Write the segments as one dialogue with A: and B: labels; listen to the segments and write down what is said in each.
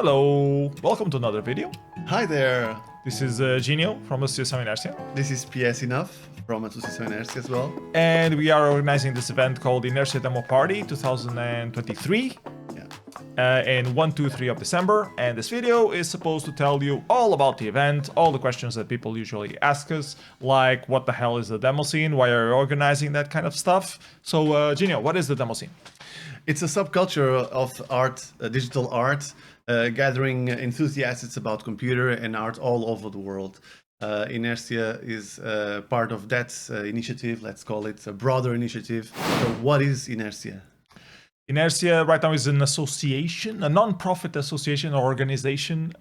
A: Hello, welcome to another video.
B: Hi there,
A: This is Genio from Associação Inércia,
B: this is PS Enough from Associação Inércia as well.
A: and we are organizing this event called Inércia Demo Party 2023 in 1, 2, 3 of December, and this video is supposed to tell you all about the event, all the questions that people usually ask us, like what the hell is the demo scene, why are you organizing that kind of stuff. So Genio, what is the demo scene?
B: It's a subculture of art, digital art, gathering enthusiasts about computer and art all over the world. Inércia is part of that initiative. Let's call it a broader initiative. So what is Inércia?
A: Inércia right now is an association, a non-profit association or organization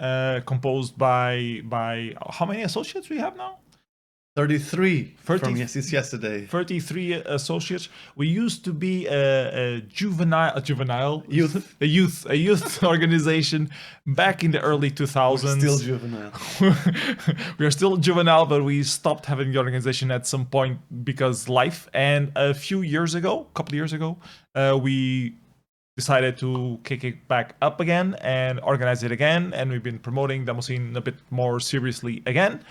A: composed by how many associates we have now?
B: 33 from
A: 30
B: since yesterday.
A: 33 associates. We used to be a youth organization back in the early 2000s.
B: Still juvenile.
A: We are still juvenile, but we stopped having the organization at some point because life. And a couple of years ago, we decided to kick it back up again and organize it again. And we've been promoting demoscene a bit more seriously again.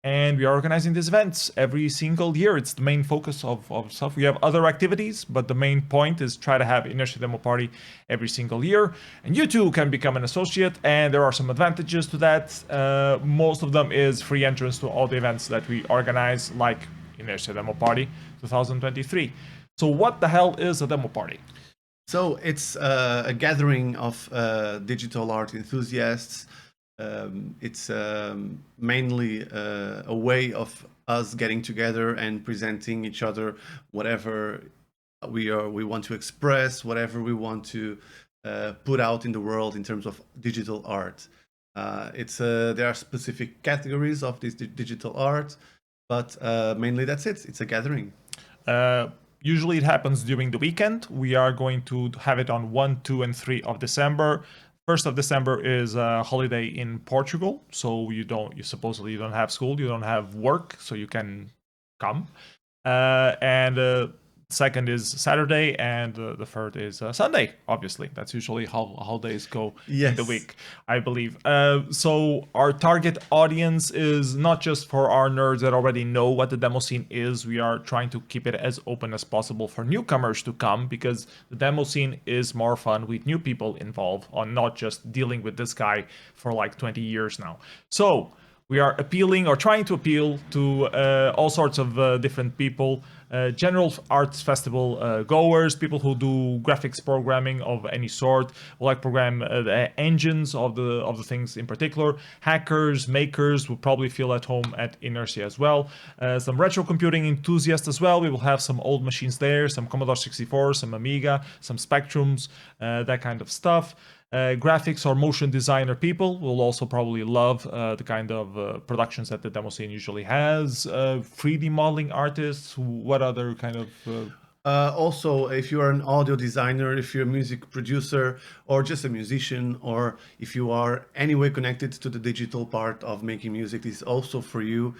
A: And we are organizing these events every single year. It's the main focus of stuff. We have other activities, but the main point is try to have Inércia Demo Party every single year. And you too can become an associate, and there are some advantages to that. Most of them is free entrance to all the events that we organize, like Inércia Demo Party 2023. So what the hell is a demo party?
B: So it's a gathering of digital art enthusiasts. It's mainly a way of us getting together and presenting each other whatever we want to express, whatever we want to put out in the world in terms of digital art. There are specific categories of this digital art, but mainly that's it. It's a gathering.
A: Usually it happens during the weekend. We are going to have it on 1, 2, and 3 of December. 1st of December is a holiday in Portugal, so you supposedly don't have school, you don't have work, so you can come. And second is Saturday, and the third is Sunday. Obviously, that's usually how holidays go in the week, I believe. So our target audience is not just for our nerds that already know what the demo scene is. We are trying to keep it as open as possible for newcomers to come, because the demo scene is more fun with new people involved, on not just dealing with this guy for like 20 years now. So we are appealing or trying to appeal to all sorts of different people, general arts festival goers, people who do graphics programming of any sort, who like program the engines of the things in particular, hackers, makers will probably feel at home at Inércia as well, some retro computing enthusiasts as well. We will have some old machines there, some Commodore 64, some Amiga, some Spectrums, that kind of stuff. Graphics or motion designer people will also probably love the kind of productions that the demo scene usually has. 3D modeling artists, what other kind of...
B: Also, if you are an audio designer, if you're a music producer, or just a musician, or if you are anyway connected to the digital part of making music, this is also for you.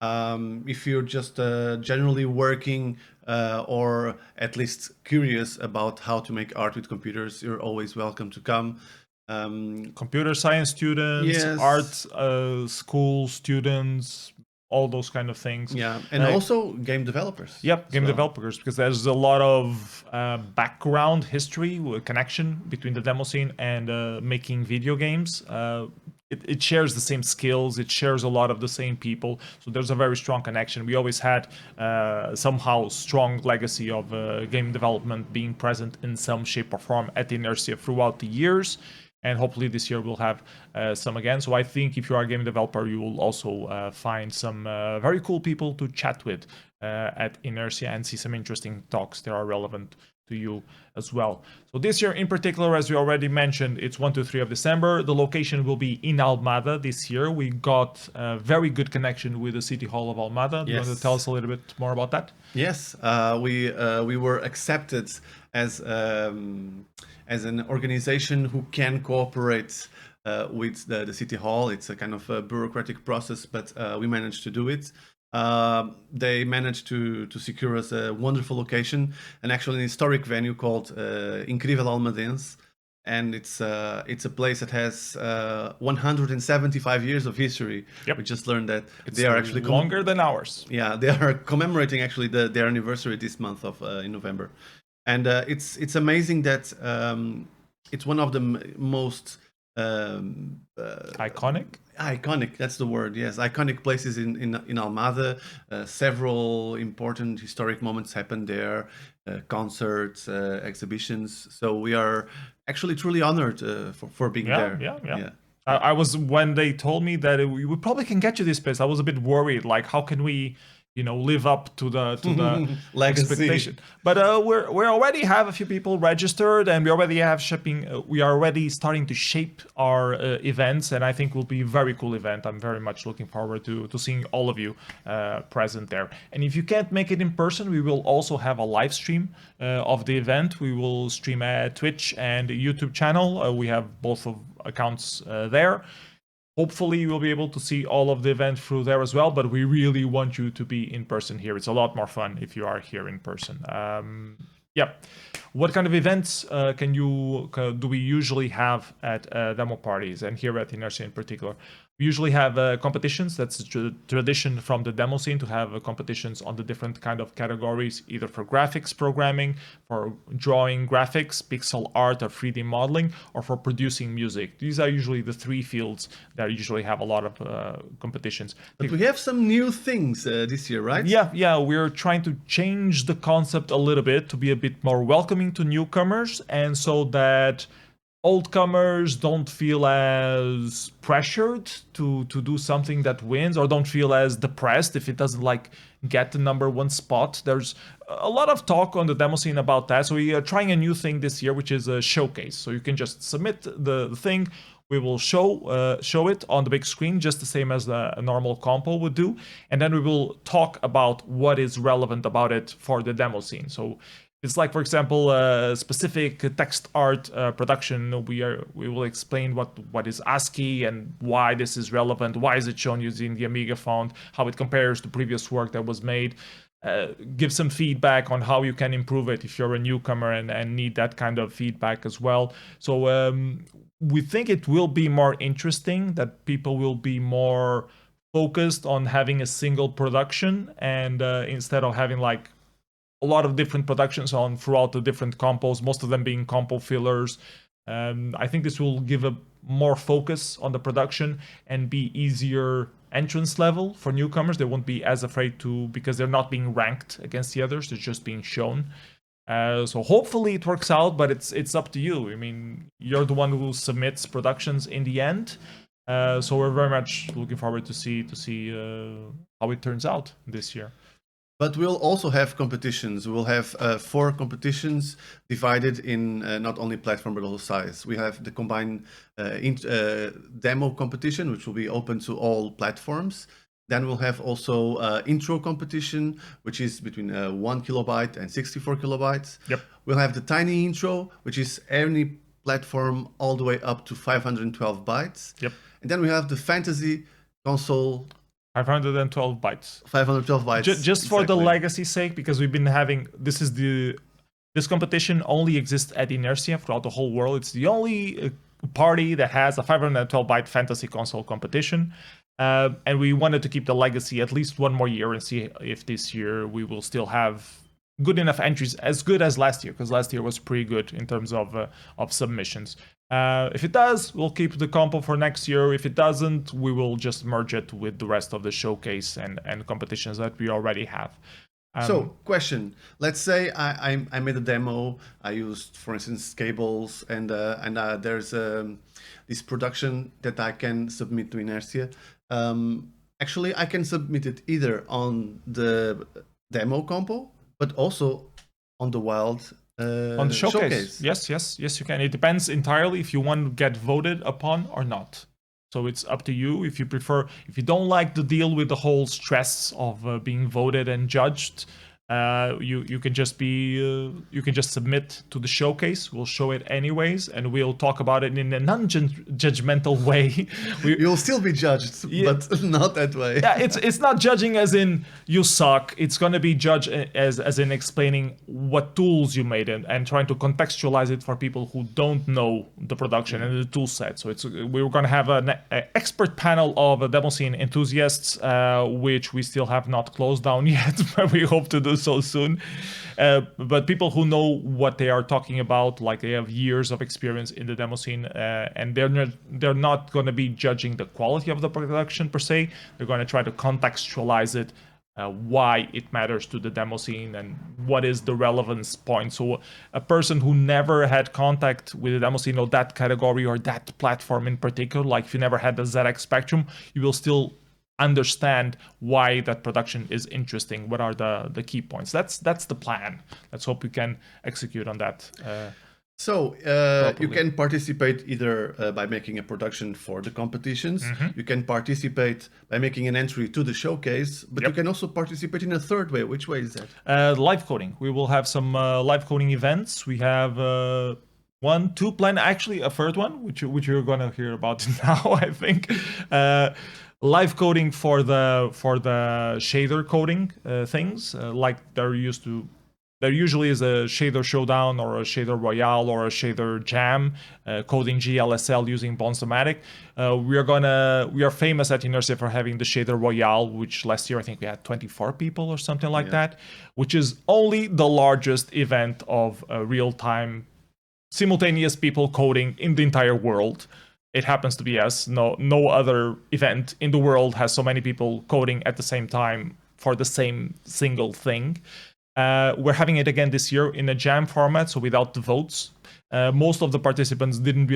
B: If you're just generally working or at least curious about how to make art with computers, you're always welcome to come.
A: Computer science students,
B: yes.
A: Art school students, all those kind of things.
B: Yeah, and also game developers.
A: Yep, game developers, because there's a lot of background history, connection between the demo scene and making video games. It shares the same skills, it shares a lot of the same people, so there's a very strong connection. We always had somehow strong legacy of game development being present in some shape or form at Inércia throughout the years, and hopefully this year we'll have some again. So I think if you are a game developer, you will also find some very cool people to chat with at Inércia and see some interesting talks that are relevant to you as well. So this year in particular, as we already mentioned, it's 1, 2, 3 of December. The location will be in Almada this year. We got a very good connection with the City Hall of Almada. Do you want to tell us a little bit more about that?
B: Yes, we were accepted as an organization who can cooperate with the City Hall. It's a kind of a bureaucratic process, but we managed to do it. They managed to secure us a wonderful location, and actually an historic venue called Incrível Almadense. and it's a place that has 175 years of history.
A: Yep.
B: We just learned that
A: It's
B: they are actually
A: longer than ours.
B: Yeah, they are commemorating actually their anniversary this month of in November, and it's amazing that it's one of the most iconic, that's the word, yes, iconic places in Almada. Several important historic moments happened there, concerts, exhibitions, so we are actually truly honored for being there.
A: Yeah. I was, when they told me that we probably can get you this place, I was a bit worried, like how can we live up to the
B: legacy
A: expectation. But we already have a few people registered, and we already have shipping. We are already starting to shape our events, and I think will be a very cool event. I'm very much looking forward to seeing all of you present there. And if you can't make it in person, we will also have a live stream of the event. We will stream at Twitch and YouTube channel. We have both of accounts there. Hopefully you'll be able to see all of the event through there as well, but we really want you to be in person here. It's a lot more fun if you are here in person. Yeah. What kind of events do we usually have at demo parties, and here at Inércia in particular? We usually have competitions. That's a tradition from the demo scene to have competitions on the different kind of categories, either for graphics programming, for drawing graphics, pixel art, or 3D modeling, or for producing music. These are usually the three fields that usually have a lot of competitions.
B: But we have some new things this year, right?
A: Yeah, we're trying to change the concept a little bit to be a bit more welcoming to newcomers, and so that oldcomers don't feel as pressured to do something that wins, or don't feel as depressed if it doesn't get the #1 spot. There's a lot of talk on the demo scene about that, so we are trying a new thing this year, which is a showcase. So you can just submit the thing. We will show it on the big screen, just the same as a normal compo would do, and then we will talk about what is relevant about it for the demo scene. So it's like, for example, specific text art production. We will explain what is ASCII and why this is relevant, why is it shown using the Amiga font, how it compares to previous work that was made. Give some feedback on how you can improve it if you're a newcomer and need that kind of feedback as well. So we think it will be more interesting, that people will be more focused on having a single production, and instead of having a lot of different productions on throughout the different compos, most of them being compo fillers. I think this will give a more focus on the production and be easier entrance level for newcomers. They won't be as afraid because they're not being ranked against the others, they're just being shown. So hopefully it works out, but it's up to you. I mean, you're the one who submits productions in the end. So we're very much looking forward to see how it turns out this year.
B: But we'll also have competitions. We'll have 4 competitions divided in not only platform but also size. We have the combined demo competition, which will be open to all platforms. Then we'll have also intro competition, which is between 1 kilobyte and 64 kilobytes.
A: Yep.
B: We'll have the tiny intro, which is any platform all the way up to 512 bytes.
A: Yep.
B: And then we have the fantasy console.
A: 512 bytes.
B: 512 bytes.
A: Just for the legacy sake, because we've been having this competition only exists at Inércia throughout the whole world. It's the only party that has a 512 byte fantasy console competition. And we wanted to keep the legacy at least one more year and see if this year we will still have good enough entries, as good as last year, because last year was pretty good in terms of submissions. If it does, we'll keep the compo for next year. If it doesn't, we will just merge it with the rest of the showcase and competitions that we already have.
B: So, question. Let's say I made a demo. I used, for instance, cables, and there's this production that I can submit to Inércia. Actually, I can submit it either on the demo compo, but also on the wild
A: on the showcase. Yes, you can. It depends entirely if you want to get voted upon or not. So it's up to you. If you don't like the deal with the whole stress of being voted and judged, You can just you can just submit to the showcase. We'll show it anyways, and we'll talk about it in a non-judgmental way.
B: You'll still be judged, but not that way.
A: Yeah, it's not judging as in you suck. It's going to be judged as in explaining what tools you made and trying to contextualize it for people who don't know the production and the tool set. So we're going to have an expert panel of demoscene enthusiasts, which we still have not closed down yet, but we hope to do so soon. But people who know what they are talking about, like they have years of experience in the demo scene, and they're not going to be judging the quality of the production per se. They're going to try to contextualize it, why it matters to the demo scene and what is the relevance point. So a person who never had contact with the demo scene or that category or that platform in particular, like if you never had the ZX Spectrum, you will still understand why that production is interesting. What are the key points? That's the plan. Let's hope we can execute on that.
B: So you can participate either by making a production for the competitions. You can participate by making an entry to the showcase, but you can also participate in a third way. Which way is that?
A: Live coding. We will have some live coding events. We have 1, 2 planned. Actually, a third one, which you're gonna hear about now, I think. Live coding for the shader coding things, like there usually is a shader showdown or a shader royale or a shader jam, coding GLSL using Bonsomatic. We are famous at Inércia for having the shader royale, which last year I think we had 24 people or something like that, which is only the largest event of real-time simultaneous people coding in the entire world. It happens to be us. No other event in the world has so many people coding at the same time for the same single thing. We're having it again this year in a jam format, so without the votes. Most of the participants don't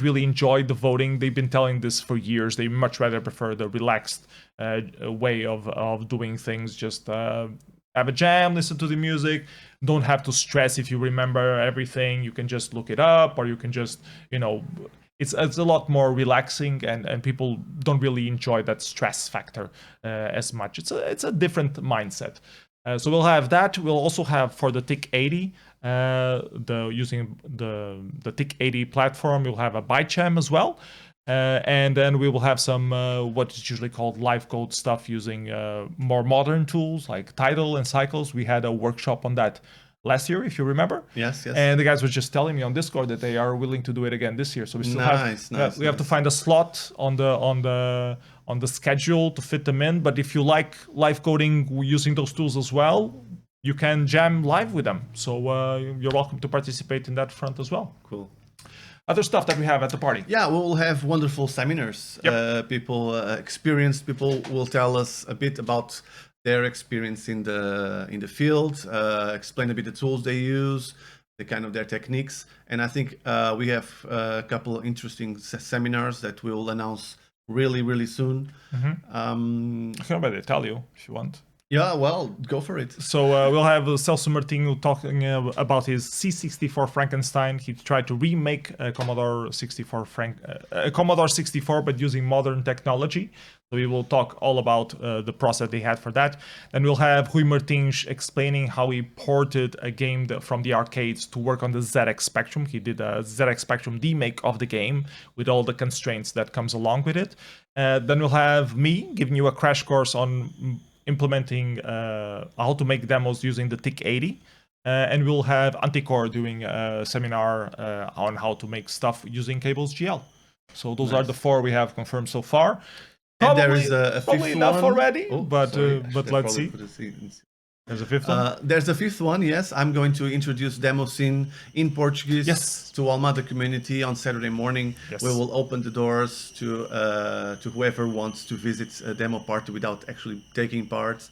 A: really enjoy the voting. They've been telling this for years. They much rather prefer the relaxed way of doing things. Just have a jam, listen to the music. Don't have to stress if you remember everything. You can just look it up, or you can just, it's a lot more relaxing, and people don't really enjoy that stress factor as much. It's a different mindset. So we'll have that. We'll also have for the TIC 80, using the TIC 80 platform, we'll have a bytejam as well. And then we will have some what is usually called live code stuff using more modern tools like Tidal and Cycles. We had a workshop on that last year, if you remember.
B: Yes.
A: And the guys were just telling me on Discord that they are willing to do it again this year. So we still have to find a slot on the schedule to fit them in. But if you like live coding using those tools as well, you can jam live with them. So you're welcome to participate in that front as well.
B: Cool.
A: Other stuff that we have at the party.
B: Yeah, we'll have wonderful seminars. Experienced people will tell us a bit about their experience in the field, explain a bit the tools they use, their techniques. And I think we have a couple of interesting seminars that we'll announce really soon.
A: I can already tell you if you want.
B: Yeah, well, go for it.
A: So we'll have Celso Martinho talking about his C64 Frankenstein. He tried to remake a Commodore 64 Commodore 64, but using modern technology. So we will talk all about the process they had for that. Then we'll have Rui Martins explaining how he ported a game from the arcades to work on the ZX Spectrum. He did a ZX Spectrum remake of the game with all the constraints that comes along with it. Then we'll have me giving you a crash course on implementing how to make demos using the TIC 80. And we'll have Anticor doing a seminar on how to make stuff using Cables GL. So those are the 4 we have confirmed so far.
B: And there is a
A: probably
B: fifth
A: enough
B: one
A: already, but let's see. There's a 5th one?
B: There's a 5th one, yes. I'm going to introduce demoscene in Portuguese to Almada community on Saturday morning.
A: Yes.
B: We will open the doors to whoever wants to visit a demo party without actually taking part.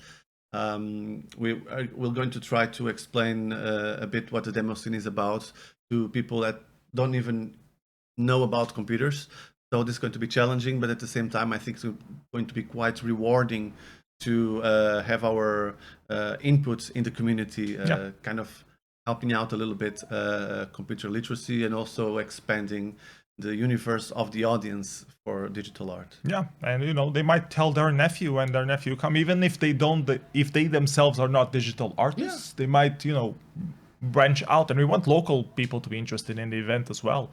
B: We're going to try to explain a bit what the demoscene is about to people that don't even know about computers. So this is going to be challenging, but at the same time, I think it's going to be quite rewarding to have our input in the community, kind of helping out a little bit computer literacy and also expanding the universe of the audience for digital art.
A: Yeah, and they might tell their nephew, and their nephew come, even if they don't, if they themselves are not digital artists, they might branch out, and we want local people to be interested in the event as well.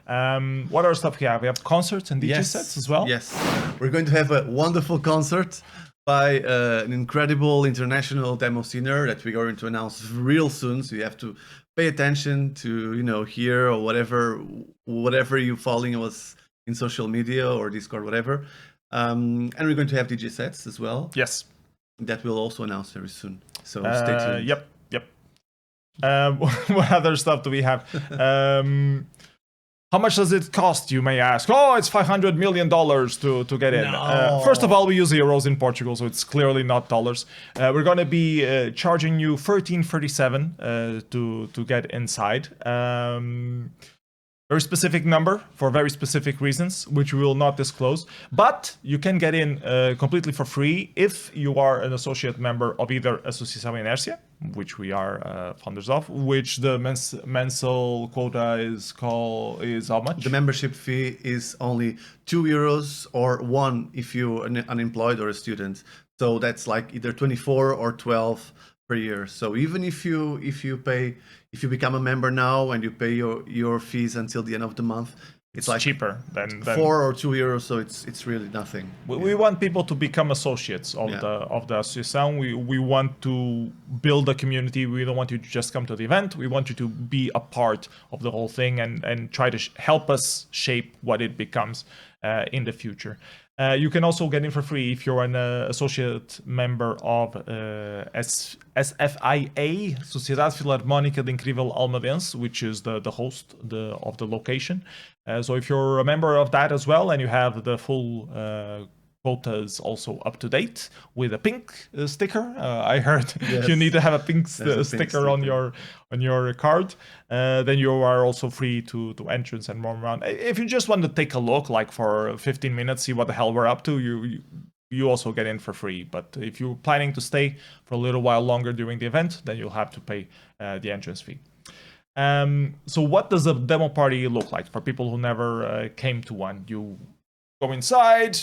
A: What other stuff we have? We have concerts and DJ sets as well.
B: Yes, we're going to have a wonderful concert by an incredible international demoscener that we're going to announce real soon. So you have to pay attention to hear or whatever you following us in social media or Discord, whatever. And we're going to have DJ sets as well.
A: Yes,
B: that we'll also announce very soon. So stay tuned.
A: Yep. What other stuff do we have? How much does it cost, you may ask? Oh, it's $500 million to get in.
B: No.
A: First of all, we use euros in Portugal, so it's clearly not dollars. We're going to be charging you $13.37 to get inside. Very specific number for very specific reasons, which we will not disclose. But you can get in completely for free if you are an associate member of either Associação Inércia, which we are founders of, which the mensal quota is how much?
B: The membership fee is only €2 or 1 if you're unemployed or a student. So that's like either 24 or 12 per year. So even if you become a member now and you pay your fees until the end of the month, it's like
A: cheaper than
B: €4 or €2. So it's really nothing.
A: We want people to become associates of the association. We want to build a community. We don't want you to just come to the event. We want you to be a part of the whole thing and try to help us shape what it becomes in the future. You can also get in for free if you're an associate member of SFIA, Sociedade Filarmónica de Incrível Almadense, which is the host of the location. So if you're a member of that as well, and you have the full quotas also up to date with a pink sticker. I heard you need to have a pink sticker on your card. Then you are also free to entrance and roam around. If you just want to take a look, like for 15 minutes, see what the hell we're up to, you also get in for free. But if you're planning to stay for a little while longer during the event, then you'll have to pay the entrance fee. So what does a demo party look like for people who never came to one? You go inside,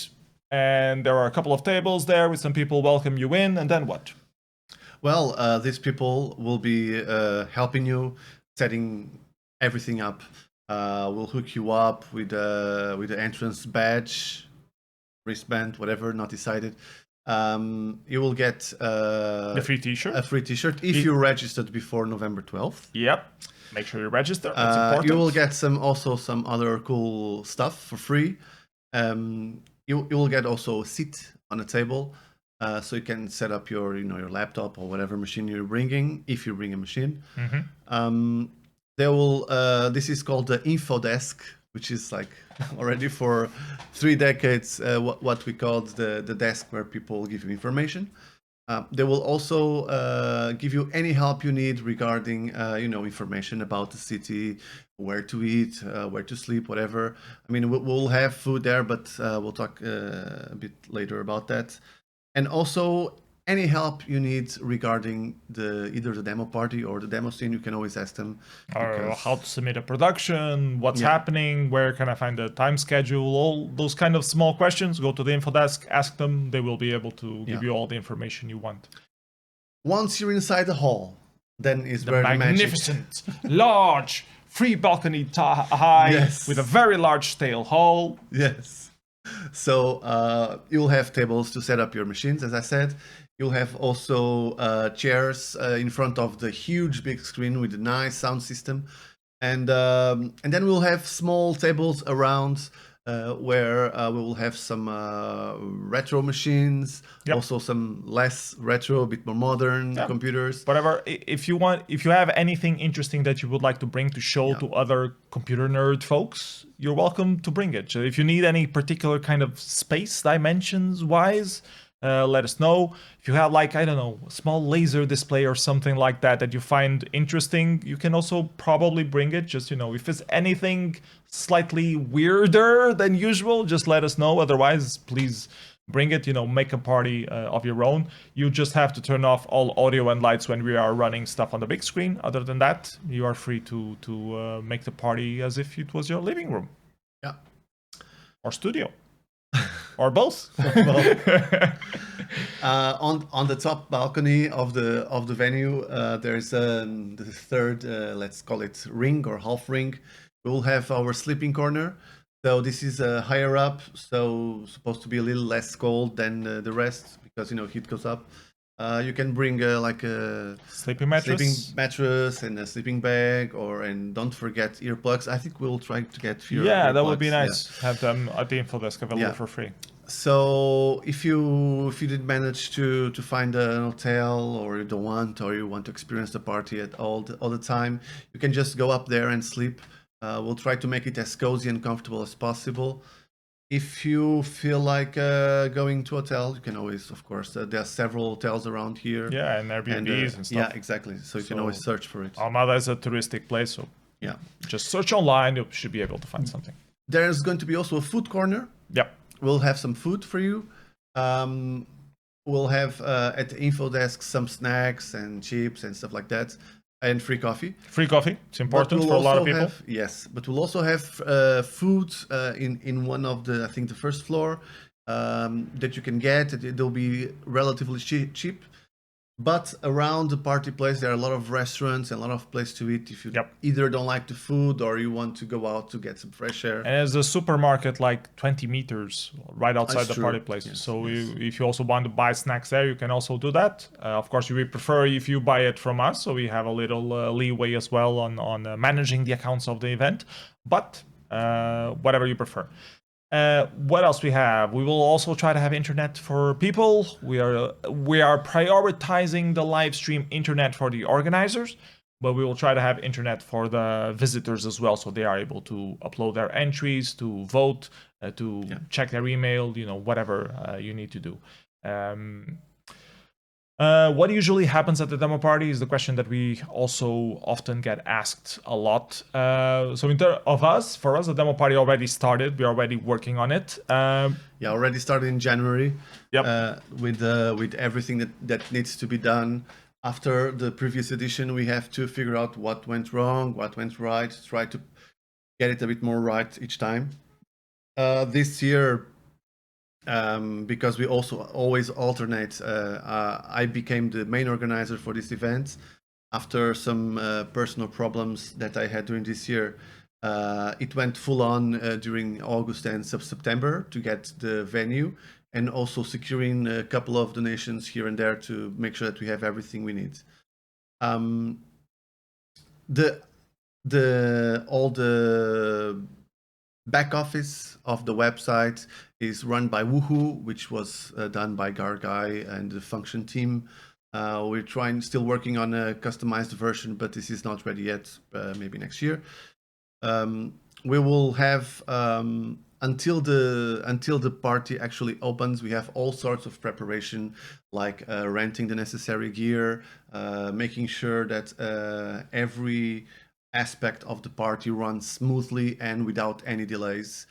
A: and there are a couple of tables there with some people welcome you in, and then what?
B: Well, these people will be helping you setting everything up. We'll hook you up with the entrance badge, wristband, whatever, not decided. You will get
A: the free t-shirt.
B: A free t-shirt if you registered before November 12th.
A: Yep. Make sure you register. That's important.
B: You will get some other cool stuff for free. You will get also a seat on a table, so you can set up your laptop or whatever machine you're bringing, if you bring a machine.
A: Mm-hmm.
B: This is called the info desk, which is like already for 3 decades what we called the desk where people give you information. They will also give you any help you need regarding information about the city, where to eat, where to sleep, whatever. I mean, we'll have food there, but we'll talk a bit later about that. And also any help you need regarding either the demo party or the demo scene, you can always ask them.
A: How to submit a production, what's happening, where can I find the time schedule, all those kind of small questions. Go to the info desk, ask them. They will be able to give you all the information you want.
B: Once you're inside the hall, then it's very
A: magnificent, large, free balcony high with a very large stale hall.
B: Yes. So you'll have tables to set up your machines, as I said. You'll have also chairs in front of the huge big screen with a nice sound system. And then we'll have small tables around where we will have some retro machines, also some less retro, a bit more modern computers.
A: Whatever. If you have anything interesting that you would like to bring to show to other computer nerd folks, you're welcome to bring it. So if you need any particular kind of space dimensions wise, let us know. If you have, like, I don't know, a small laser display or something like that you find interesting, you can also probably bring it. Just, if it's anything slightly weirder than usual, just let us know. Otherwise, please bring it, make a party of your own. You just have to turn off all audio and lights when we are running stuff on the big screen. Other than that, you are free to make the party as if it was your living room.
B: Yeah.
A: Or studio. Or both.
B: On the top balcony of the venue, there's the third, let's call it ring or half ring. We will have our sleeping corner. So this is higher up, so supposed to be a little less cold than the rest because heat goes up. You can bring like a
A: sleeping mattress
B: and a sleeping bag, and don't forget earplugs. I think we'll try to get fewer.
A: Yeah, that would be nice. Yeah. Have them at the info desk available for free.
B: So if you did manage to find an hotel, or you don't want, or you want to experience the party at all the time, you can just go up there and sleep. We'll try to make it as cozy and comfortable as possible. If you feel like going to a hotel, you can always, of course, there are several hotels around here.
A: Yeah, and Airbnbs and stuff.
B: Yeah, exactly. So you can always search for it.
A: Almada is a touristic place, so
B: yeah,
A: just search online. You should be able to find something.
B: There's going to be also a food corner.
A: Yep.
B: We'll have some food for you. We'll have at the info desk some snacks and chips and stuff like that. And free coffee.
A: Free coffee. It's important for a lot of people.
B: Yes, but we'll also have food in one of I think the first floor that you can get. It'll be relatively cheap. But around the party place, there are a lot of restaurants and a lot of places to eat if you either don't like the food or you want to go out to get some fresh air.
A: And there's a supermarket like 20 meters right outside the party place.
B: Yes,
A: so if you also want to buy snacks there, you can also do that. Of course, we prefer if you buy it from us, so we have a little leeway as well on managing the accounts of the event. But whatever you prefer. What else we have? We will also try to have internet for people. We are prioritizing the live stream internet for the organizers, but we will try to have internet for the visitors as well, so they are able to upload their entries, to vote, to check their email, whatever you need to do. What usually happens at the demo party is the question that we also often get asked a lot. So in terms of us, for us, the demo party already started. We're already working on it.
B: Already started in January.
A: Yep.
B: With everything that needs to be done. After the previous edition, we have to figure out what went wrong, what went right, try to get it a bit more right each time. This year, because we also always alternate, I became the main organizer for this event after some personal problems that I had during this year. It went full on during August and September to get the venue, and also securing a couple of donations here and there to make sure that we have everything we need. All the back office of the website is run by Woohoo, which was done by Gargai and the function team. We're still working on a customized version, but this is not ready yet. Maybe next year. We will have until the party actually opens. We have all sorts of preparation, like renting the necessary gear, making sure that every aspect of the party runs smoothly and without any delays.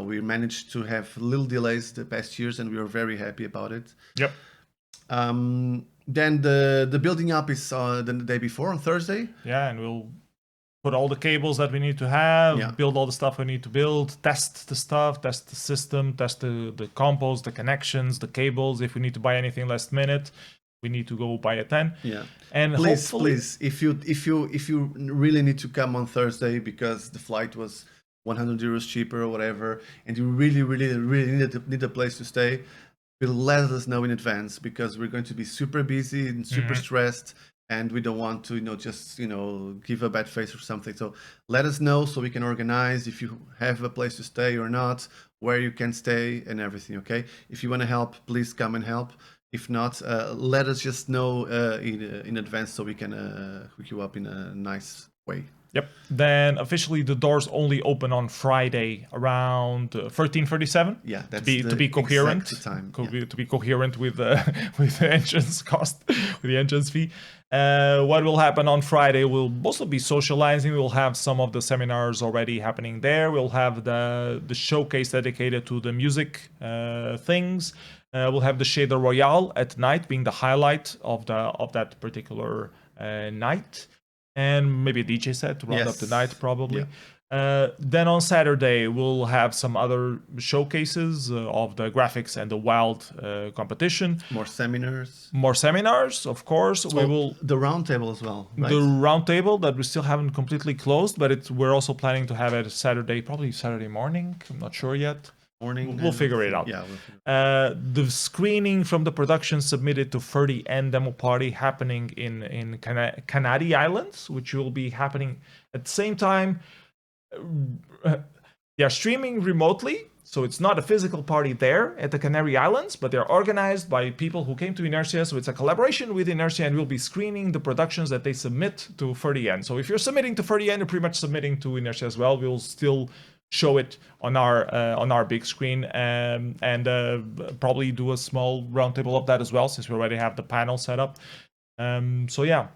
B: We managed to have little delays the past years, and we are very happy about it.
A: Yep.
B: Then the building up is the day before, on Thursday.
A: Yeah, and we'll put all the cables that we need to have, build all the stuff we need to build, test the stuff, test the system, test the compos, the connections, the cables. If we need to buy anything last minute, we need to go buy it then.
B: Yeah.
A: And
B: please, if you really need to come on Thursday because the flight was 100 euros cheaper or whatever, and you really need a place to stay, let us know in advance, because we're going to be super busy and super stressed, and we don't want to just give a bad face or something. So let us know so we can organize if you have a place to stay or not, where you can stay and everything. Okay, if you want to help, please come and help. If not, let us just know in advance so we can hook you up in a nice way.
A: Yep. Then officially the doors only open on Friday around 13:37.
B: Yeah, that's
A: to be coherent.
B: Time.
A: To be coherent with the entrance cost, with the entrance fee. What will happen on Friday? We'll also be socializing. We'll have some of the seminars already happening there. We'll have the showcase dedicated to the music things. We'll have the Shader Royale at night being the highlight of that particular night. And maybe a DJ set to round up the night, probably. Then on Saturday, we'll have some other showcases of the graphics and the wild competition.
B: More seminars.
A: More seminars, of course. We will
B: the roundtable as well. Right?
A: the roundtable that we still haven't completely closed, but we're also planning to have it Saturday, probably Saturday morning. I'm not sure yet.
B: Morning.
A: We'll figure it out.
B: Yeah. We'll figure
A: The screening from the production submitted to 30N Demo Party happening in Canary Islands, which will be happening at the same time. They are streaming remotely, so it's not a physical party there at the Canary Islands, but they're organized by people who came to Inércia, so it's a collaboration with Inércia, and we'll be screening the productions that they submit to 30N. So if you're submitting to 30N, you're pretty much submitting to Inércia as well. We'll still show it on our big screen, and probably do a small roundtable of that as well, since we already have the panel set up. So yeah.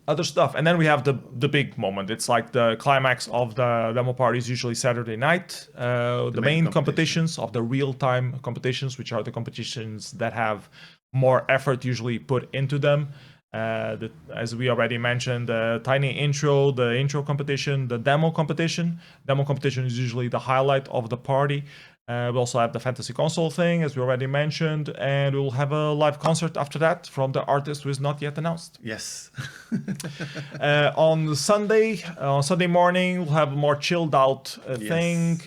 A: Other stuff, and then we have the big moment. It's like the climax of the demo party is usually Saturday night. The main competitions of the real-time competitions, which are the competitions that have more effort usually put into them. As we already mentioned, the tiny intro, the intro competition, the demo competition. Demo competition is usually the highlight of the party. We also have the fantasy console thing, as we already mentioned, and we'll have a live concert after that from the artist who is not yet announced.
B: Yes.
A: On Sunday morning, we'll have a more chilled out thing,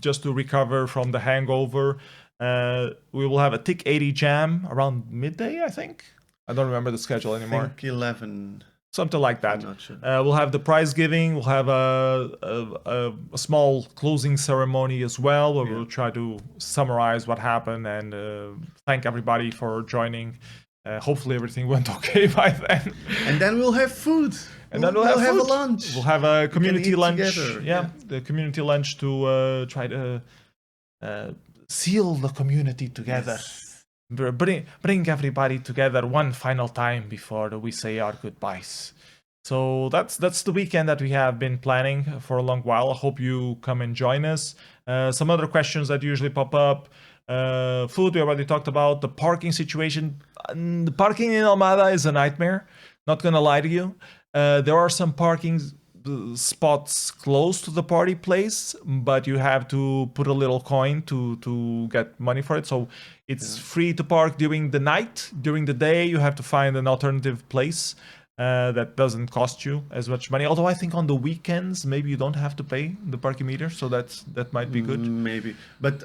A: just to recover from the hangover. We will have a Tick 80 jam around midday, I think. I don't remember the schedule anymore.
B: I think 11.
A: Something like that.
B: I'm not sure.
A: We'll have the prize giving. We'll have a small closing ceremony as well, where we'll try to summarize what happened and thank everybody for joining. Hopefully everything went okay by then.
B: And then we'll have food.
A: And then we'll have
B: a lunch.
A: We'll have a community lunch.
B: Together.
A: Yeah, the community lunch to try to seal the community together.
B: Yes.
A: Bring everybody together one final time before we say our goodbyes. So that's the weekend that we have been planning for a long while. I hope you come and join us. Some other questions that usually pop up. Food, we already talked about. The parking situation. The parking in Almada is a nightmare. Not gonna lie to you. There are some parking spots close to the party place, but you have to put a little coin to get money for it. So it's free to park during the night. During the day, you have to find an alternative place that doesn't cost you as much money. Although I think on the weekends, maybe you don't have to pay the parking meter, so that might be good.
B: Maybe, but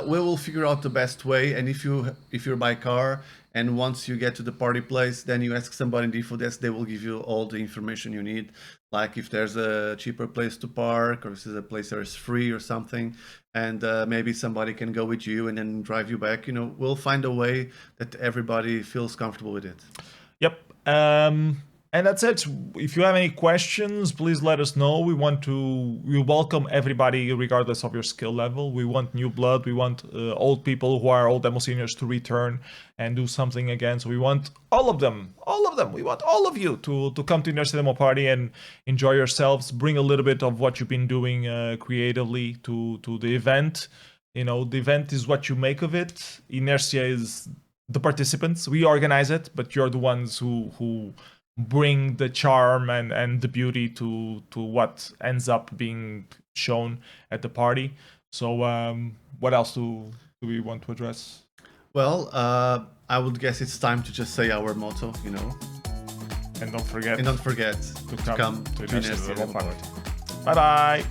B: we will figure out the best way. And if you're by car, and once you get to the party place, then you ask somebody in the info desk, they will give you all the information you need. Like if there's a cheaper place to park, or if there's a place that is free or something, and maybe somebody can go with you and then drive you back. You know, we'll find a way that everybody feels comfortable with it.
A: Yep. And that's it. If you have any questions, please let us know. We welcome everybody regardless of your skill level. We want new blood. We want old people who are old demo seniors to return and do something again. So we want all of them. We want all of you to come to Inércia Demo Party and enjoy yourselves. Bring a little bit of what you've been doing creatively to the event. You know, the event is what you make of it. Inércia is the participants. We organize it, but you're the ones who bring the charm and the beauty to what ends up being shown at the party. So what else do we want to address?
B: Well, I would guess it's time to just say our motto, you know.
A: And don't forget
B: to come to Inércia Demo Party.
A: Bye bye.